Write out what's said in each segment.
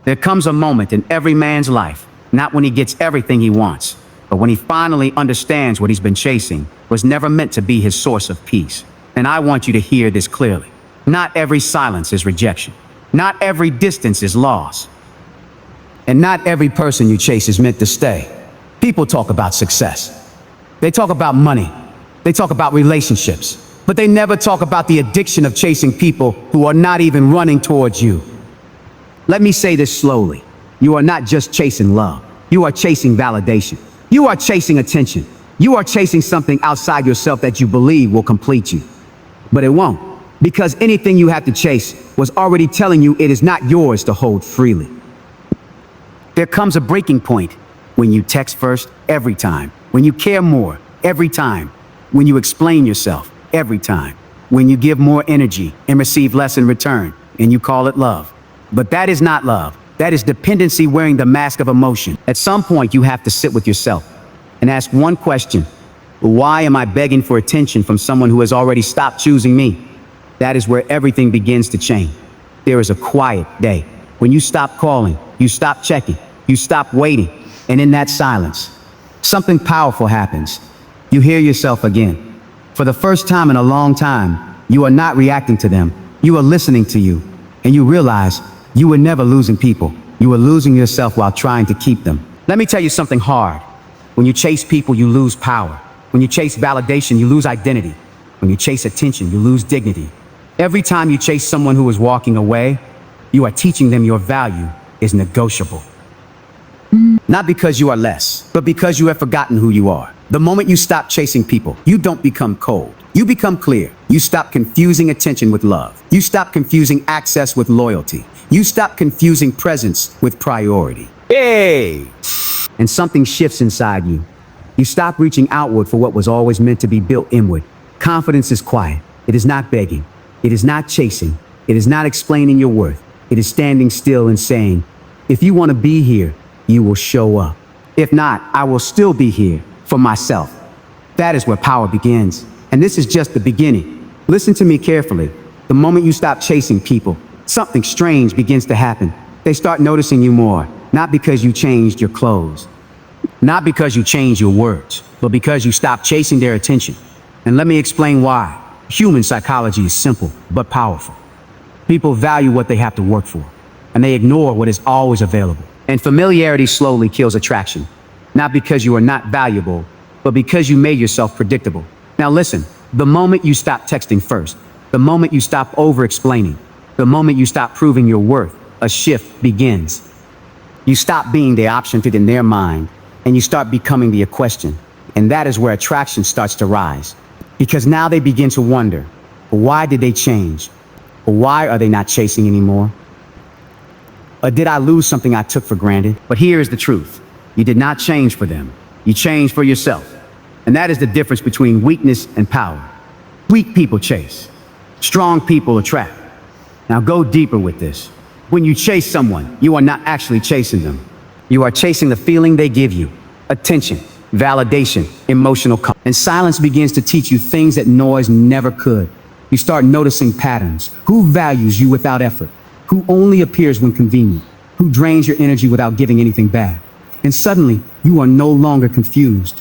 There comes a moment in every man's life, not when he gets everything he wants, but when he finally understands what he's been chasing was never meant to be his source of peace. And I want you to hear this clearly. Not every silence is rejection. Not every distance is loss. And not every person you chase is meant to stay. People talk about success. They talk about money. They talk about relationships. But they never talk about the addiction of chasing people who are not even running towards you. Let me say this slowly. You are not just chasing love. You are chasing validation. You are chasing attention. You are chasing something outside yourself that you believe will complete you. But it won't. Because anything you have to chase was already telling you it is not yours to hold freely. There comes a breaking point when you text first every time. When you care more every time. When you explain yourself every time. When you give more energy and receive less in return. And you call it love. But that is not love. That is dependency wearing the mask of emotion. At some point, you have to sit with yourself and ask one question. Why am I begging for attention from someone who has already stopped choosing me? That is where everything begins to change. There is a quiet day when you stop calling, you stop checking, you stop waiting, and in that silence, something powerful happens. You hear yourself again. For the first time in a long time, you are not reacting to them. You are listening to you, and you realize you were never losing people. You were losing yourself while trying to keep them. Let me tell you something hard. When you chase people, you lose power. When you chase validation, you lose identity. When you chase attention, you lose dignity. Every time you chase someone who is walking away, you are teaching them your value is negotiable. Not because you are less, but because you have forgotten who you are. The moment you stop chasing people, you don't become cold. You become clear. You stop confusing attention with love. You stop confusing access with loyalty. You stop confusing presence with priority. Hey! And something shifts inside you. You stop reaching outward for what was always meant to be built inward. Confidence is quiet. It is not begging. It is not chasing. It is not explaining your worth. It is standing still and saying, if you want to be here, you will show up. If not, I will still be here for myself. That is where power begins. And this is just the beginning. Listen to me carefully. The moment you stop chasing people, something strange begins to happen. They start noticing you more, not because you changed your clothes, not because you changed your words, but because you stopped chasing their attention. And let me explain why. Human psychology is simple, but powerful. People value what they have to work for, and they ignore what is always available. And familiarity slowly kills attraction, not because you are not valuable, but because you made yourself predictable. Now listen, the moment you stop texting first, the moment you stop over-explaining, the moment you stop proving your worth, a shift begins. You stop being the option fit in their mind, and you start becoming the question. And that is where attraction starts to rise. Because now they begin to wonder, why did they change? Why are they not chasing anymore? Or did I lose something I took for granted? But here is the truth. You did not change for them. You changed for yourself. And that is the difference between weakness and power. Weak people chase. Strong people attract. Now go deeper with this. When you chase someone, you are not actually chasing them. You are chasing the feeling they give you. Attention, validation, emotional comfort. And silence begins to teach you things that noise never could. You start noticing patterns. Who values you without effort? Who only appears when convenient? Who drains your energy without giving anything back? And suddenly, you are no longer confused.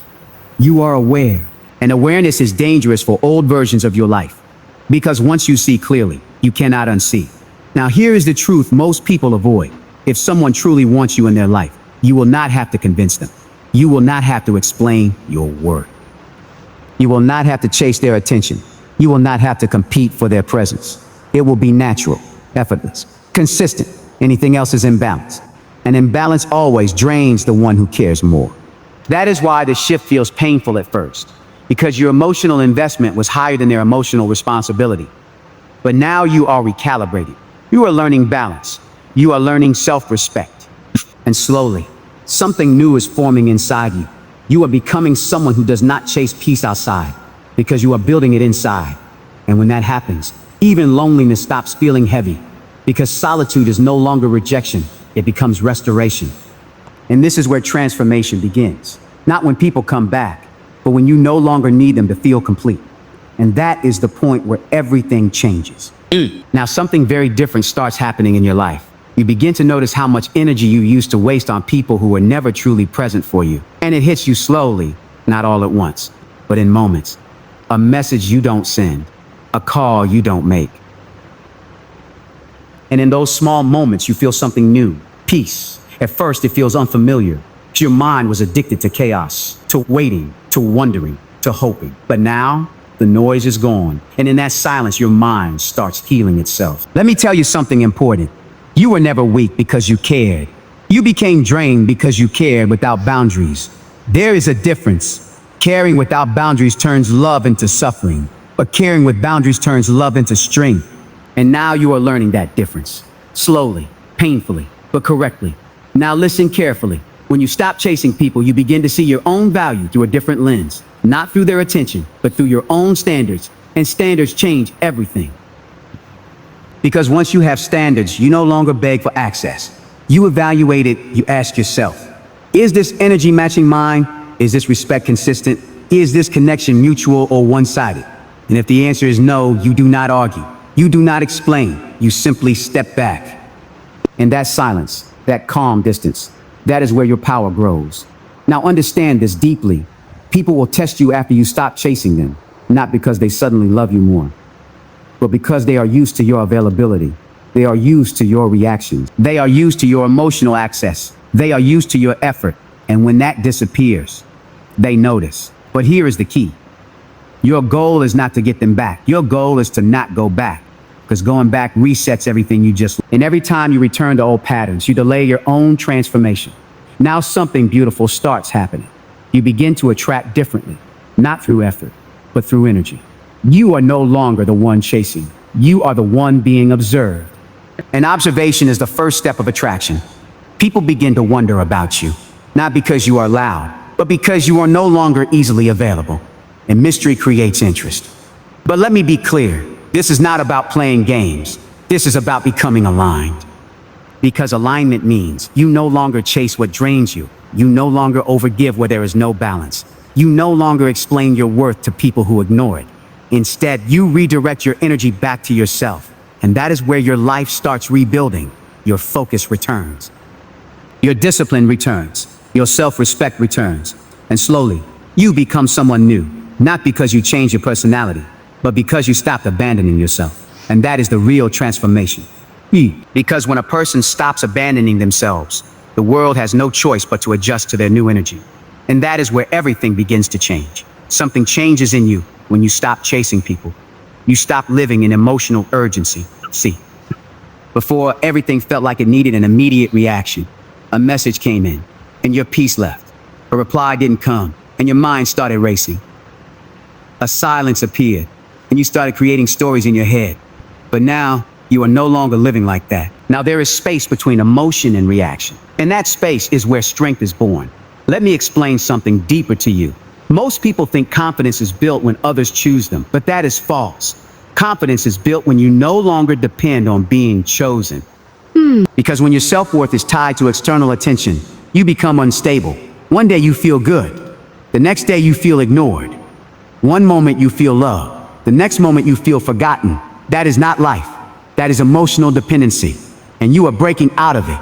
You are aware. And awareness is dangerous for old versions of your life. Because once you see clearly, you cannot unsee. Now here is the truth most people avoid. If someone truly wants you in their life, you will not have to convince them. You will not have to explain your worth. You will not have to chase their attention. You will not have to compete for their presence. It will be natural, effortless, consistent. Anything else is imbalance. And imbalance always drains the one who cares more. That is why the shift feels painful at first, because your emotional investment was higher than their emotional responsibility. But now you are recalibrating. You are learning balance. You are learning self-respect. And slowly, something new is forming inside you. You are becoming someone who does not chase peace outside, because you are building it inside. And when that happens, even loneliness stops feeling heavy, because solitude is no longer rejection, it becomes restoration. And this is where transformation begins. Not when people come back, but when you no longer need them to feel complete. And that is the point where everything changes. Now something very different starts happening in your life. You begin to notice how much energy you used to waste on people who were never truly present for you. And it hits you slowly, not all at once, but in moments. A message you don't send, a call you don't make. And in those small moments, you feel something new, peace. At first, it feels unfamiliar. Your mind was addicted to chaos, to waiting, to wondering, to hoping. But now, the noise is gone. And in that silence, your mind starts healing itself. Let me tell you something important. You were never weak because you cared. You became drained because you cared without boundaries. There is a difference. Caring without boundaries turns love into suffering, but caring with boundaries turns love into strength. And now you are learning that difference. Slowly, painfully, but correctly. Now listen carefully. When you stop chasing people, you begin to see your own value through a different lens. Not through their attention, but through your own standards. And standards change everything. Because once you have standards, you no longer beg for access. You evaluate it, you ask yourself, is this energy matching mine? Is this respect consistent? Is this connection mutual or one-sided? And if the answer is no, you do not argue. You do not explain. You simply step back. In that silence, that calm distance, that is where your power grows. Now understand this deeply. People will test you after you stop chasing them, not because they suddenly love you more, but because they are used to your availability. They are used to your reactions. They are used to your emotional access. They are used to your effort. And when that disappears, they notice. But here is the key. Your goal is not to get them back. Your goal is to not go back. Because going back resets everything you just... And every time you return to old patterns, you delay your own transformation. Now something beautiful starts happening. You begin to attract differently, not through effort, but through energy. You are no longer the one chasing. You are the one being observed. And observation is the first step of attraction. People begin to wonder about you, not because you are loud, but because you are no longer easily available. And mystery creates interest. But let me be clear. This is not about playing games. This is about becoming aligned. Because alignment means you no longer chase what drains you. You no longer overgive where there is no balance. You no longer explain your worth to people who ignore it. Instead, you redirect your energy back to yourself. And that is where your life starts rebuilding. Your focus returns. Your discipline returns. Your self-respect returns. And slowly, you become someone new. Not because you change your personality, but because you stopped abandoning yourself. And that is the real transformation. Because when a person stops abandoning themselves, the world has no choice but to adjust to their new energy. And that is where everything begins to change. Something changes in you when you stop chasing people. You stop living in emotional urgency. See, before everything felt like it needed an immediate reaction. A message came in, and your peace left. A reply didn't come, and your mind started racing. A silence appeared, and you started creating stories in your head. But now, you are no longer living like that. Now there is space between emotion and reaction. And that space is where strength is born. Let me explain something deeper to you. Most people think confidence is built when others choose them, but that is false. Confidence is built when you no longer depend on being chosen. Because when your self-worth is tied to external attention, you become unstable. One day you feel good. The next day you feel ignored. One moment you feel loved. The next moment you feel forgotten. That is not life. That is emotional dependency. And you are breaking out of it.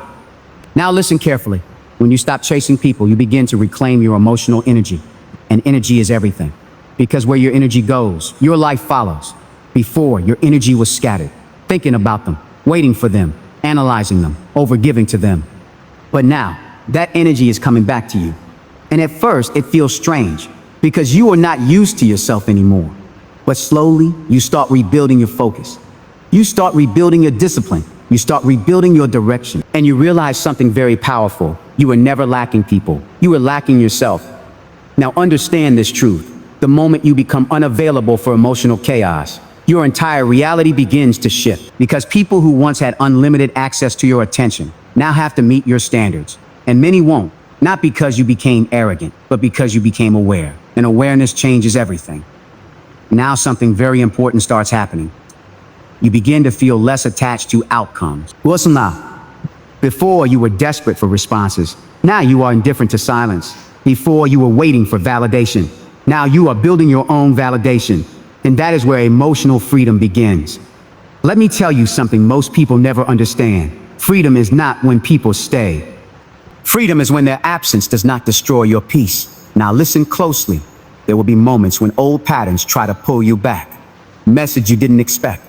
Now listen carefully. When you stop chasing people, you begin to reclaim your emotional energy. And energy is everything. Because where your energy goes, your life follows. Before, your energy was scattered, thinking about them, waiting for them, analyzing them, overgiving to them. But now, that energy is coming back to you. And at first, it feels strange, because you are not used to yourself anymore. But slowly, you start rebuilding your focus. You start rebuilding your discipline. You start rebuilding your direction. And you realize something very powerful. You were never lacking people. You were lacking yourself. Now understand this truth. The moment you become unavailable for emotional chaos, your entire reality begins to shift. Because people who once had unlimited access to your attention now have to meet your standards. And many won't. Not because you became arrogant, but because you became aware. And awareness changes everything. Now something very important starts happening. You begin to feel less attached to outcomes. Listen now. Before, you were desperate for responses. Now you are indifferent to silence. Before, you were waiting for validation. Now you are building your own validation. And that is where emotional freedom begins. Let me tell you something most people never understand. Freedom is not when people stay. Freedom is when their absence does not destroy your peace. Now listen closely. There will be moments when old patterns try to pull you back. A message you didn't expect.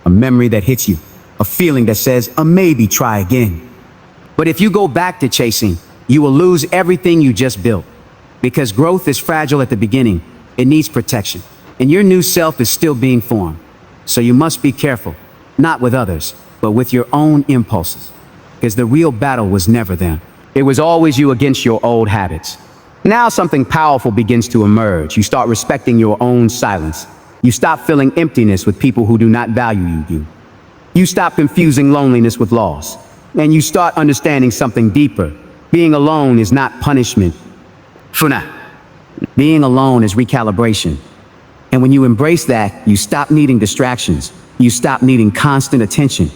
A memory that hits you. A feeling that says, maybe try again. But if you go back to chasing, you will lose everything you just built. Because growth is fragile at the beginning. It needs protection. And your new self is still being formed. So you must be careful. Not with others, but with your own impulses. Because the real battle was never them. It was always you against your old habits. Now something powerful begins to emerge. You start respecting your own silence. You stop feeling emptiness with people who do not value you. You stop confusing loneliness with loss. And you start understanding something deeper. Being alone is not punishment. Funa. Being alone is recalibration. And when you embrace that, you stop needing distractions. You stop needing constant attention.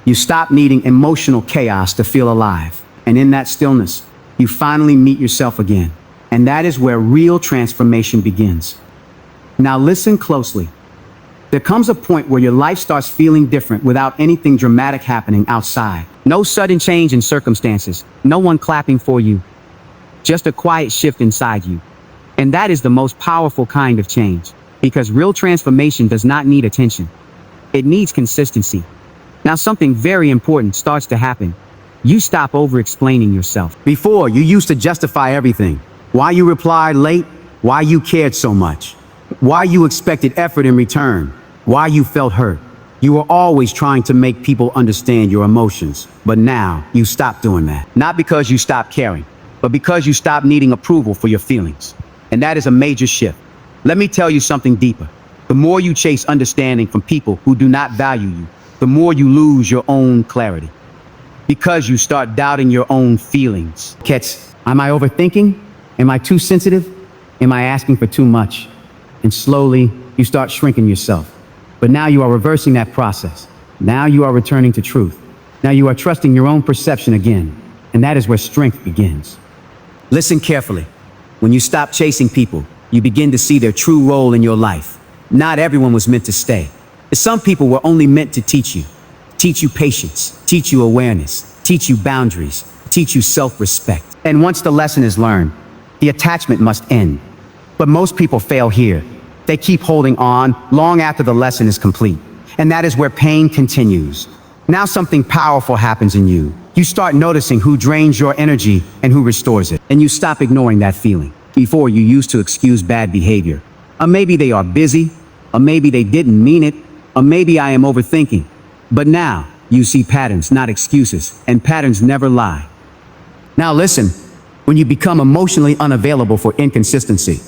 You stop needing emotional chaos to feel alive. And in that stillness, you finally meet yourself again. And that is where real transformation begins. Now listen closely. There comes a point where your life starts feeling different without anything dramatic happening outside. No sudden change in circumstances. No one clapping for you. Just a quiet shift inside you. And that is the most powerful kind of change. Because real transformation does not need attention. It needs consistency. Now something very important starts to happen. You stop over-explaining yourself. Before, you used to justify everything. Why you replied late, why you cared so much, why you expected effort in return, why you felt hurt. You were always trying to make people understand your emotions. But now, you stop doing that. Not because you stopped caring, but because you stopped needing approval for your feelings. And that is a major shift. Let me tell you something deeper. The more you chase understanding from people who do not value you, the more you lose your own clarity. Because you start doubting your own feelings. Kets, am I overthinking? Am I too sensitive? Am I asking for too much? And slowly, you start shrinking yourself. But now you are reversing that process. Now you are returning to truth. Now you are trusting your own perception again. And that is where strength begins. Listen carefully. When you stop chasing people, you begin to see their true role in your life. Not everyone was meant to stay. Some people were only meant to teach you. Teach you patience, teach you awareness, teach you boundaries, teach you self-respect. And once the lesson is learned, the attachment must end. But most people fail here. They keep holding on long after the lesson is complete. And that is where pain continues. Now something powerful happens in you. You start noticing who drains your energy and who restores it. And you stop ignoring that feeling. Before, you used to excuse bad behavior. Or maybe they are busy, or maybe they didn't mean it, or maybe I am overthinking. But now, you see patterns, not excuses, and patterns never lie. Now listen, when you become emotionally unavailable for inconsistency,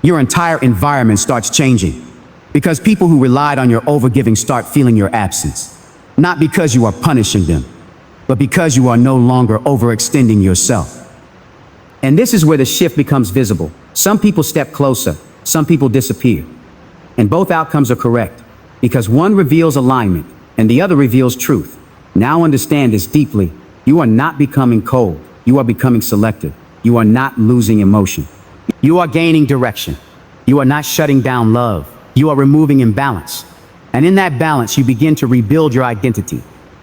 your entire environment starts changing. Because people who relied on your overgiving start feeling your absence. Not because you are punishing them, but because you are no longer overextending yourself. And this is where the shift becomes visible. Some people step closer, some people disappear. And both outcomes are correct, because one reveals alignment and the other reveals truth. Now understand this deeply. You are not becoming cold. You are becoming selective. You are not losing emotion. You are gaining direction. You are not shutting down love. You are removing imbalance. And in that balance, you begin to rebuild your identity.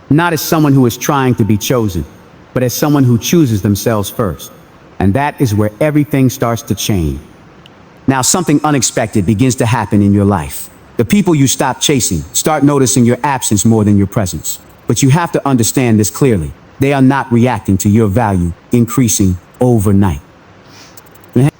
Not as someone who is trying to be chosen, but as someone who chooses themselves first. And that is where everything starts to change. Now something unexpected begins to happen in your life. The people you stop chasing start noticing your absence more than your presence. But you have to understand this clearly. They are not reacting to your value increasing overnight.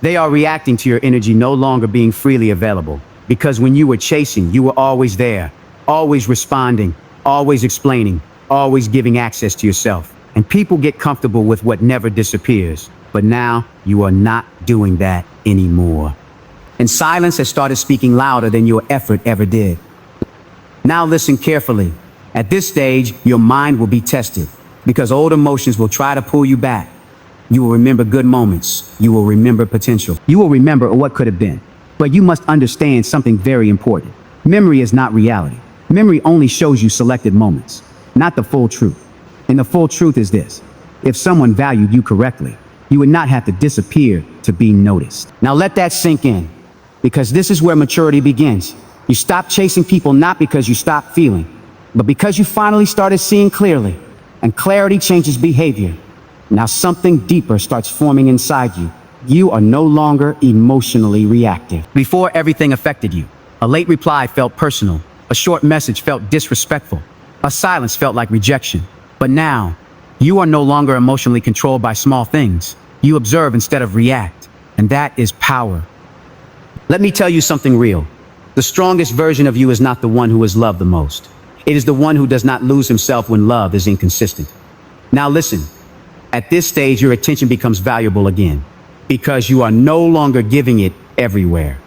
They are reacting to your energy no longer being freely available. Because when you were chasing, you were always there, always responding, always explaining, always giving access to yourself. And people get comfortable with what never disappears. But now you are not doing that anymore. And silence has started speaking louder than your effort ever did. Now listen carefully. At this stage, your mind will be tested because old emotions will try to pull you back. You will remember good moments. You will remember potential. You will remember what could have been. But you must understand something very important. Memory is not reality. Memory only shows you selected moments, not the full truth. And the full truth is this. If someone valued you correctly, you would not have to disappear to be noticed. Now let that sink in, because this is where maturity begins. You stop chasing people not because you stopped feeling, but because you finally started seeing clearly. and clarity changes behavior. Now something deeper starts forming inside you. You are no longer emotionally reactive. Before, everything affected you. A late reply felt personal. A short message felt disrespectful. A silence felt like rejection. But now, you are no longer emotionally controlled by small things. You observe instead of react. And that is power. Let me tell you something real. The strongest version of you is not the one who is loved the most. It is the one who does not lose himself when love is inconsistent. Now listen, at this stage, your attention becomes valuable again, because you are no longer giving it everywhere.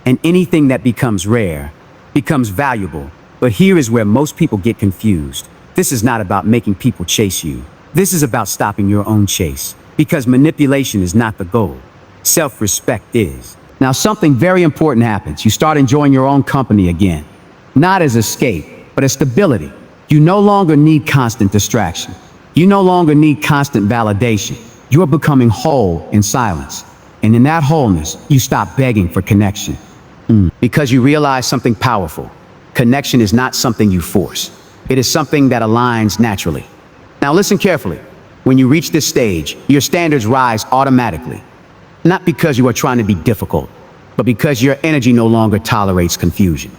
And anything that becomes rare becomes valuable. But here is where most people get confused. This is not about making people chase you. This is about stopping your own chase, because manipulation is not the goal. Self-respect is. Now something very important happens. You start enjoying your own company again. Not as escape, but as stability. You no longer need constant distraction. You no longer need constant validation. You are becoming whole in silence. And in that wholeness, you stop begging for connection. Because you realize something powerful. Connection is not something you force. It is something that aligns naturally. Now listen carefully. When you reach this stage, your standards rise automatically. Not because you are trying to be difficult, but because your energy no longer tolerates confusion.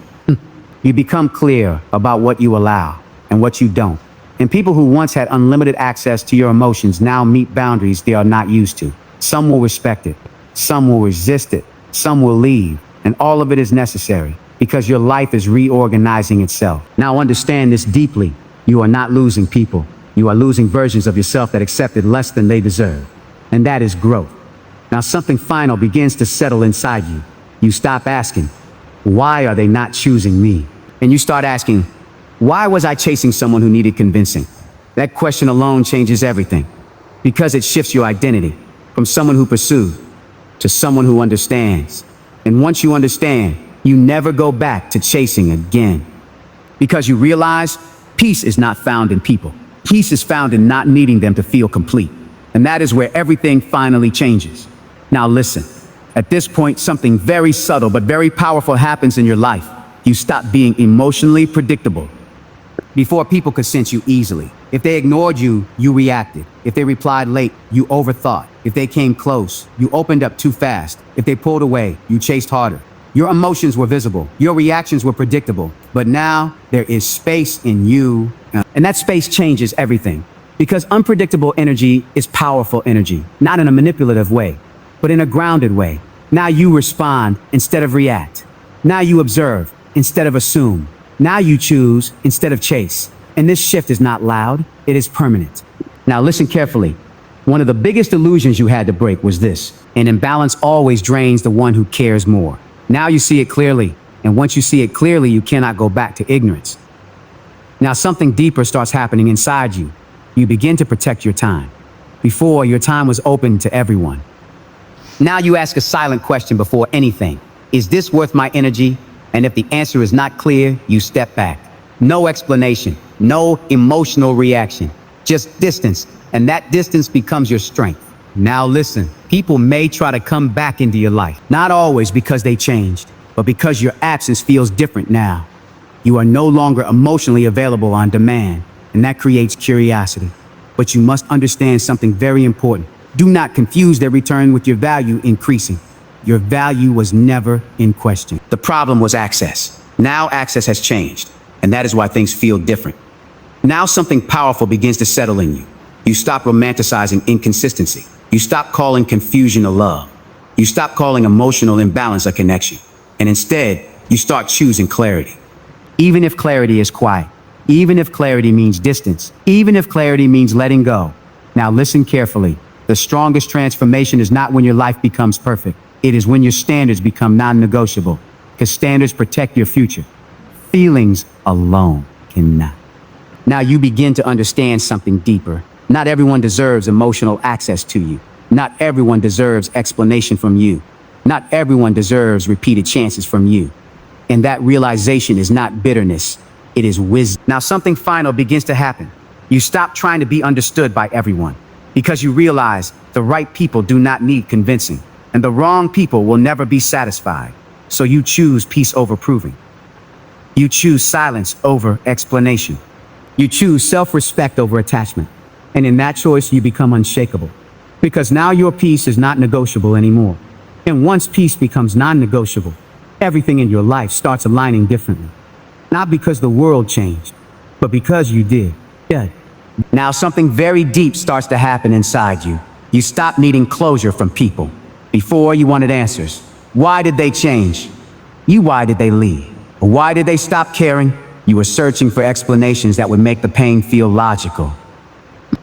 You become clear about what you allow and what you don't. And people who once had unlimited access to your emotions now meet boundaries they are not used to. Some will respect it, some will resist it, some will leave, and all of it is necessary because your life is reorganizing itself. Now understand this deeply. You are not losing people. You are losing versions of yourself that accepted less than they deserve. And that is growth. Now something final begins to settle inside you. You stop asking, why are they not choosing me? And you start asking, why was I chasing someone who needed convincing? That question alone changes everything, because it shifts your identity from someone who pursued to someone who understands. And once you understand, you never go back to chasing again. Because you realize peace is not found in people. Peace is found in not needing them to feel complete. And that is where everything finally changes. Now listen, at this point, something very subtle but very powerful happens in your life. You stop being emotionally predictable. Before, people could sense you easily. If they ignored you, you reacted. If they replied late, you overthought. If they came close, you opened up too fast. If they pulled away, you chased harder. Your emotions were visible. Your reactions were predictable. But now there is space in you. And that space changes everything. Because unpredictable energy is powerful energy, not in a manipulative way, but in a grounded way. Now you respond instead of react. Now you observe instead of assume. Now you choose instead of chase. And this shift is not loud, it is permanent. Now listen carefully. One of the biggest illusions you had to break was this: an imbalance always drains the one who cares more. Now you see it clearly, and once you see it clearly, you cannot go back to ignorance. Now something deeper starts happening inside you. You begin to protect your time. Before, your time was open to everyone. Now you ask a silent question before anything. Is this worth my energy? And if the answer is not clear, you step back. No explanation, no emotional reaction, just distance. And that distance becomes your strength. Now listen, people may try to come back into your life, not always because they changed, but because your absence feels different now. You are no longer emotionally available on demand, and that creates curiosity. But you must understand something very important. Do not confuse their return with your value increasing. Your value was never in question. The problem was access. Now access has changed, and that is why things feel different. Now something powerful begins to settle in you. You stop romanticizing inconsistency. You stop calling confusion a love. You stop calling emotional imbalance a connection. And instead, you start choosing clarity. Even if clarity is quiet, even if clarity means distance, even if clarity means letting go. Now listen carefully. The strongest transformation is not when your life becomes perfect. It is when your standards become non-negotiable, because standards protect your future. Feelings alone cannot. Now you begin to understand something deeper. Not everyone deserves emotional access to you. Not everyone deserves explanation from you. Not everyone deserves repeated chances from you. And that realization is not bitterness, it is wisdom. Now something final begins to happen. You stop trying to be understood by everyone, because you realize the right people do not need convincing, and the wrong people will never be satisfied. So you choose peace over proving. You choose silence over explanation. You choose self-respect over attachment. And in that choice, you become unshakable. Because now your peace is not negotiable anymore. And once peace becomes non-negotiable, everything in your life starts aligning differently. Not because the world changed, but because you did. Yeah. Now something very deep starts to happen inside you. You stop needing closure from people. Before, you wanted answers. Why did they change? Why did they leave? Or why did they stop caring? You were searching for explanations that would make the pain feel logical.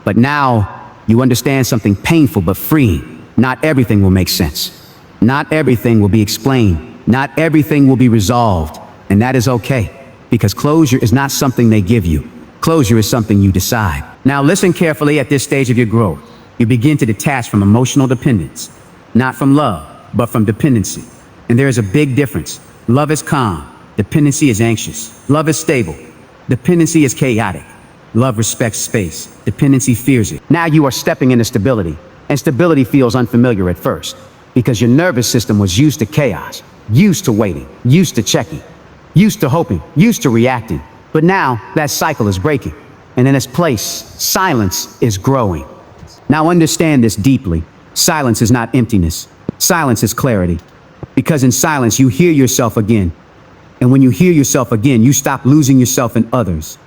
But now, you understand something painful but freeing. Not everything will make sense. Not everything will be explained. Not everything will be resolved. And that is okay, because closure is not something they give you. Closure is something you decide. Now listen carefully. At this stage of your growth, you begin to detach from emotional dependence. Not from love, but from dependency. And there is a big difference. Love is calm. Dependency is anxious. Love is stable. Dependency is chaotic. Love respects space. Dependency fears it. Now you are stepping into stability. And stability feels unfamiliar at first, because your nervous system was used to chaos, used to waiting, used to checking, used to hoping, used to reacting. But now that cycle is breaking. And in its place, silence is growing. Now understand this deeply. Silence is not emptiness. Silence is clarity. Because in silence, you hear yourself again. And when you hear yourself again, you stop losing yourself in others.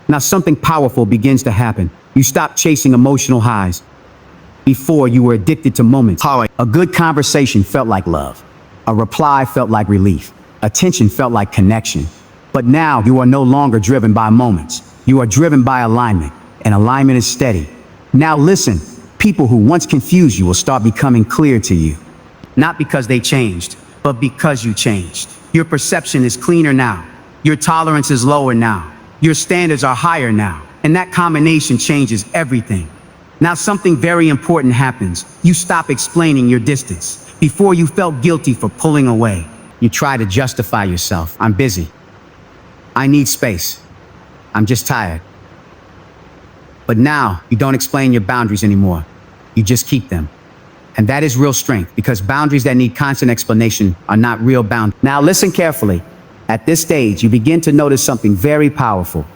Now something powerful begins to happen. You stop chasing emotional highs. Before, you were addicted to moments. A good conversation felt like love. A reply felt like relief. Attention felt like connection. But now you are no longer driven by moments. You are driven by alignment. And alignment is steady. Now listen, people who once confused you will start becoming clear to you. Not because they changed, but because you changed. Your perception is cleaner now. Your tolerance is lower now. Your standards are higher now. And that combination changes everything. Now something very important happens. You stop explaining your distance. Before, you felt guilty for pulling away. You try to justify yourself. I'm busy. I need space. I'm just tired. But now you don't explain your boundaries anymore. You just keep them. And that is real strength, because boundaries that need constant explanation are not real boundaries. Now listen carefully. At this stage, you begin to notice something very powerful.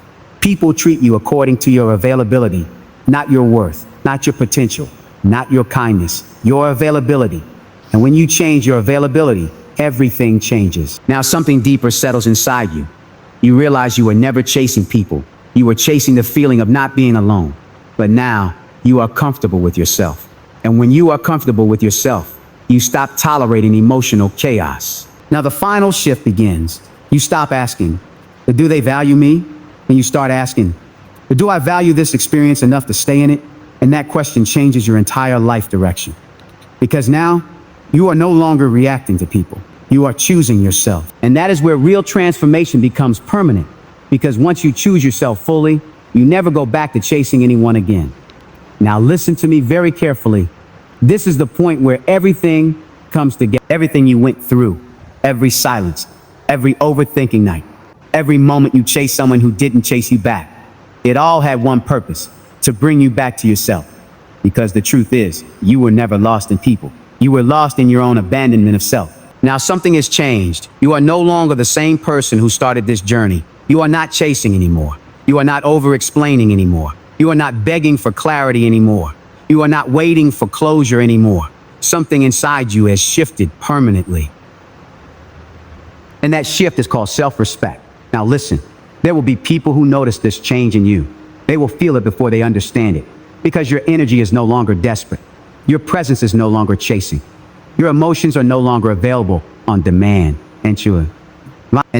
People treat you according to your availability, not your worth, not your potential, not your kindness, your availability. And when you change your availability, everything changes. Now something deeper settles inside you. You realize you were never chasing people. You were chasing the feeling of not being alone. But now you are comfortable with yourself. And when you are comfortable with yourself, you stop tolerating emotional chaos. Now the final shift begins. You stop asking, do they value me? And you start asking, do I value this experience enough to stay in it? And that question changes your entire life direction. Because now you are no longer reacting to people. You are choosing yourself. And that is where real transformation becomes permanent. Because once you choose yourself fully, you never go back to chasing anyone again. Now listen to me very carefully. This is the point where everything comes together. Everything you went through, every silence, every overthinking night, every moment you chased someone who didn't chase you back. It all had one purpose, to bring you back to yourself. Because the truth is, you were never lost in people. You were lost in your own abandonment of self. Now something has changed. You are no longer the same person who started this journey. You are not chasing anymore. You are not over-explaining anymore. You are not begging for clarity anymore. You are not waiting for closure anymore. Something inside you has shifted permanently. And that shift is called self-respect. Now listen, there will be people who notice this change in you. They will feel it before they understand it. Because your energy is no longer desperate. Your presence is no longer chasing. Your emotions are no longer available on demand. And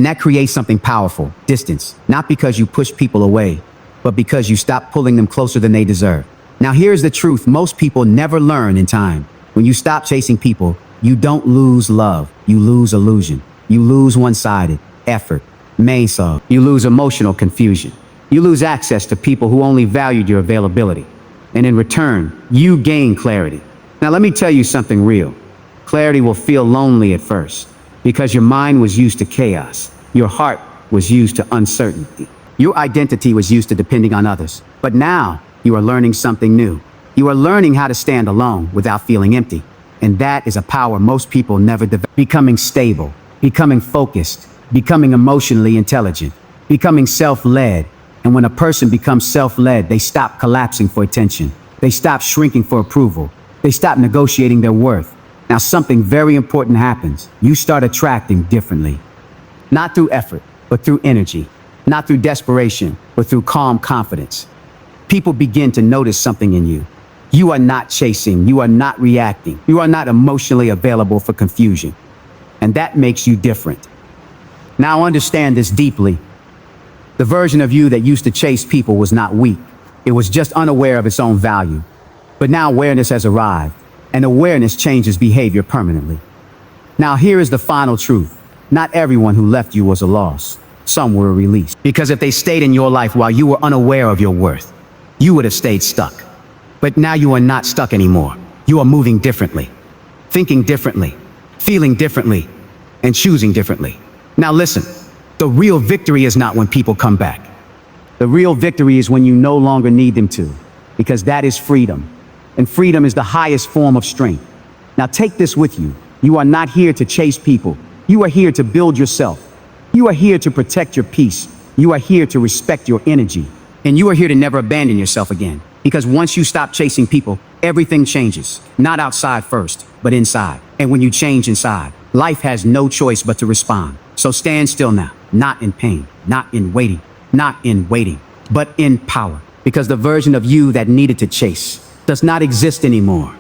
that creates something powerful, distance. Not because you push people away, but because you stop pulling them closer than they deserve. Now here's the truth. Most people never learn in time. When you stop chasing people, you don't lose love. You lose illusion. You lose one-sided effort. You lose emotional confusion. You lose access to people who only valued your availability. And in return, you gain clarity. Now let me tell you something real. Clarity will feel lonely at first, because your mind was used to chaos. Your heart was used to uncertainty. Your identity was used to depending on others. But now, you are learning something new. You are learning how to stand alone without feeling empty. And that is a power most people never develop. Becoming stable, becoming focused, becoming emotionally intelligent, becoming self-led. And when a person becomes self-led, they stop collapsing for attention. They stop shrinking for approval. They stop negotiating their worth. Now something very important happens. You start attracting differently. Not through effort, but through energy. Not through desperation, but through calm confidence. People begin to notice something in you. You are not chasing. You are not reacting. You are not emotionally available for confusion. And that makes you different. Now understand this deeply. The version of you that used to chase people was not weak. It was just unaware of its own value. But now awareness has arrived, and awareness changes behavior permanently. Now here is the final truth. Not everyone who left you was a loss. Some were released. Because if they stayed in your life while you were unaware of your worth, you would have stayed stuck. But now you are not stuck anymore. You are moving differently, thinking differently, feeling differently, and choosing differently. Now listen, the real victory is not when people come back. The real victory is when you no longer need them to, because that is freedom. And freedom is the highest form of strength. Now take this with you. You are not here to chase people. You are here to build yourself. You are here to protect your peace. You are here to respect your energy. And you are here to never abandon yourself again. Because once you stop chasing people, everything changes. Not outside first, but inside. And when you change inside, life has no choice but to respond. So stand still now, not in pain, not in waiting, but in power. Because the version of you that needed to chase does not exist anymore.